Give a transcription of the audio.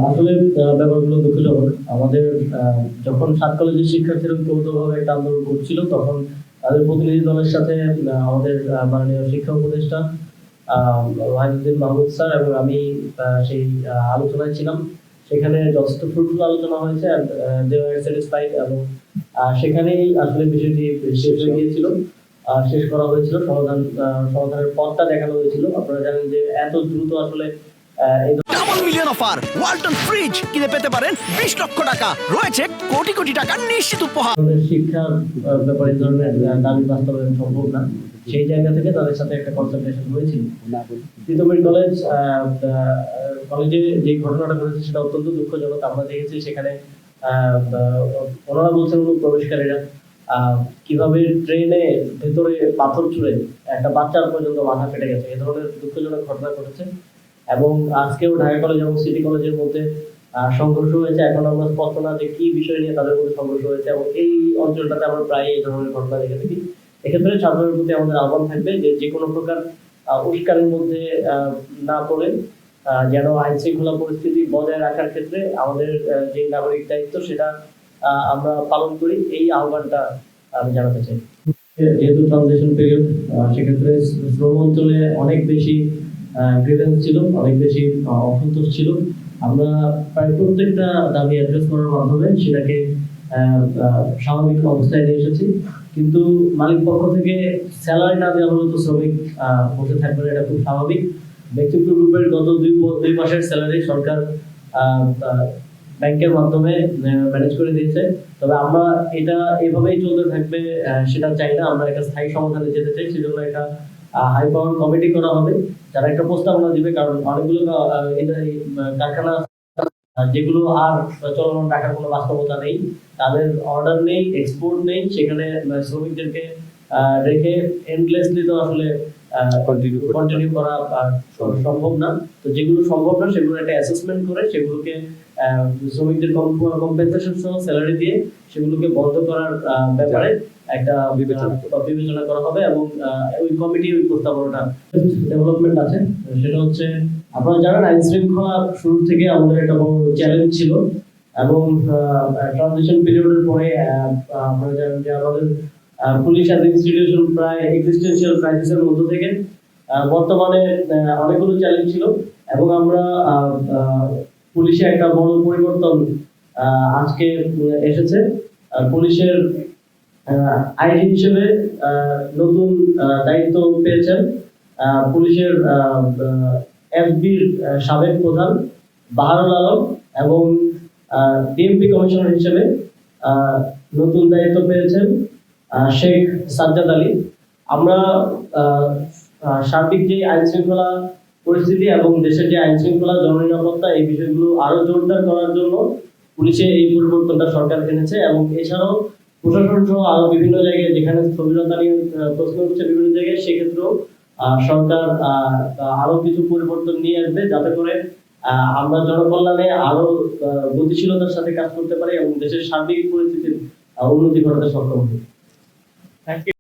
আসলে ব্যাপারগুলো দুঃখজনক। আমাদের যখন ৭ কলেজের শিক্ষার্থীরা ঐক্যবদ্ধভাবে একটা আন্দোলন করছিল, তখন তাদের প্রতিনিধি দলের সাথে আমাদের মাননীয় শিক্ষা উপদেষ্টা আ ওয়াহিদুদ্দিন মাহমুদ স্যার এবং আমি সেই আলোচনায় ছিলাম। সেখানে যথেষ্ট ফ্রুটফুল আলোচনা হয়েছে and they were satisfied এবং সেখানেই আসলে বিষয়টি শেষ হয়ে গিয়েছিল। শেষ করা হয়েছিল। সমাধানের পথটা দেখানো হয়েছিল। আপনারা জানেন যে এত দ্রুত আসলে এই double million offer Walton fridge কিনে পেতে পারেন 20 লক্ষ টাকা, রয়েছে কোটি কোটি টাকার নিশ্চিত উপহার। ধরনের শিক্ষার ব্যাপারে এই ধরনের দাবি বাস্তবায়ন সম্ভব না। সেই জায়গা থেকে তাদের সাথে একটা কনসালটেশন হয়েছিল। তিতুমির কলেজে যে ঘটনাটা ঘটেছে সেটা অত্যন্ত দুঃখজনক। আমরা দেখেছি সেখানে ওনারা বলছেন প্রবেশকারীরা কিভাবে ট্রেনে ভেতরে পাথর ছুঁড়ে একটা বাচ্চার পর্যন্ত মাথা ফেটে গেছে। এ ধরনের দুঃখজনক ঘটনা ঘটেছে এবং আজকেও ঢাকা কলেজ এবং সিটি কলেজের মধ্যে সংঘর্ষ হয়েছে। এখন আমরা স্পষ্ট না যে কি বিষয় নিয়ে তাদের মধ্যে সংঘর্ষ হয়েছে এবং এই অঞ্চলটাতে আমরা প্রায় এই ধরনের ঘটনা দেখে থাকি। এক্ষেত্রে ছাত্রদের প্রতি আমাদের আহ্বান থাকবে যে যেকোনো প্রকার উস্কানির মধ্যে না পড়ে যেন আইন শৃঙ্খলা পরিস্থিতি বজায় রাখার ক্ষেত্রে আমাদের যে নাগরিক দায়িত্ব সেটা আমরা পালন করি, এই আহ্বানটা আমি জানাতে চাই। যেহেতু ট্রানজিশন পিরিয়ড, সেক্ষেত্রে শ্রম অঞ্চলে অনেক বেশি গ্রিভেন্স ছিল, অনেক বেশি অসন্তোষ ছিল। আমরা প্রায় প্রত্যেকটা দাবি অ্যাড্রেস করার মাধ্যমে সেটাকে স্বাভাবিক অবস্থায় নিয়ে এসেছি। কিন্তু মালিক পক্ষ থেকে স্যালারি না দেওয়া হলে তো শ্রমিক বসে থাকবে, এটা খুব স্বাভাবিক। ব্যক্তিগত গ্রুপের গত দুই মাসের স্যালারি সরকার ব্যাংকের মাধ্যমে ম্যানেজ করে দিয়েছে। তবে আমরা এটা এভাবেই চলতে থাকবে সেটা চাই না। আমরা একটা স্থায়ী সমাধানে যেতে চাই। সেজন্য একটা হাই পাওয়ার কমিটি করা হবে, যারা একটা প্রস্তাবনা দিবে। কারণ অনেকগুলো কারখানা যেগুলো আর চলমান রাখার কোনো বাস্তবতা নেই, তাদের অর্ডার নেই, এক্সপোর্ট নেই, সেখানে শ্রমিকদেরকে রেখে এন্ডলেসলি তো আসলে কন্টিনিউ করা সম্ভব না। তো যেগুলো সম্ভব না সেগুলো একটা অ্যাসেসমেন্ট করে সেগুলোকে শ্রমিকদের কম্পেনসেশন সহ স্যালারি দিয়ে সেগুলোকে বন্ধ করার ব্যাপারে একটা বিবেচনা করা হবে এবং ওই কমিটির প্রস্তাবনাটা ডেভেলপমেন্ট আছে। সেটা হচ্ছে, আপনারা জানেন আইন শৃঙ্খলা শুরু থেকে আমাদের একটা বড় চ্যালেঞ্জ ছিল এবং ট্রানজিশন পিরিয়ডের পরে আপনারা জানেন যে আমাদের পুলিশ অ্যাজ ইনস্টিটিউশন প্রায় এক্সিস্টেন্সিয়াল ক্রাইসিসের মধ্য থেকে বর্তমানে অনেকগুলো চ্যালেঞ্জ ছিল এবং আমরা পুলিশে একটা বড় পরিবর্তন আজকে এসেছে। পুলিশের আইজি হিসেবে নতুন দায়িত্ব পেয়েছেন পুলিশের এফবির সাবেক প্রধান বাহারুল আলম এবং ডিএমপি কমিশনার হিসেবে নতুন দায়িত্ব পেয়েছেন শেখ সাজ্জাদ আলী। আমরা সার্বিক যে আইন শৃঙ্খলা পরিস্থিতি এবং দেশের যে আইন শৃঙ্খলা, জননিরাপত্তা, এই বিষয়গুলো আরো জোরদার করার জন্য পুলিশে এই পরিবর্তনটা সরকার এনেছে এবং এছাড়াও প্রশাসন সহ আরো বিভিন্ন জায়গায় যেখানে স্থবিরতা নিয়ে প্রশ্ন উঠছে বিভিন্ন জায়গায়, সেক্ষেত্রেও সরকার আরো কিছু পরিবর্তন নিয়ে আসবে যাতে করে আমরা জনকল্যাণে আরো গতিশীলতার সাথে কাজ করতে পারি এবং দেশের সার্বিক পরিস্থিতির উন্নতি ঘটাতে সক্ষম হই। Thank you.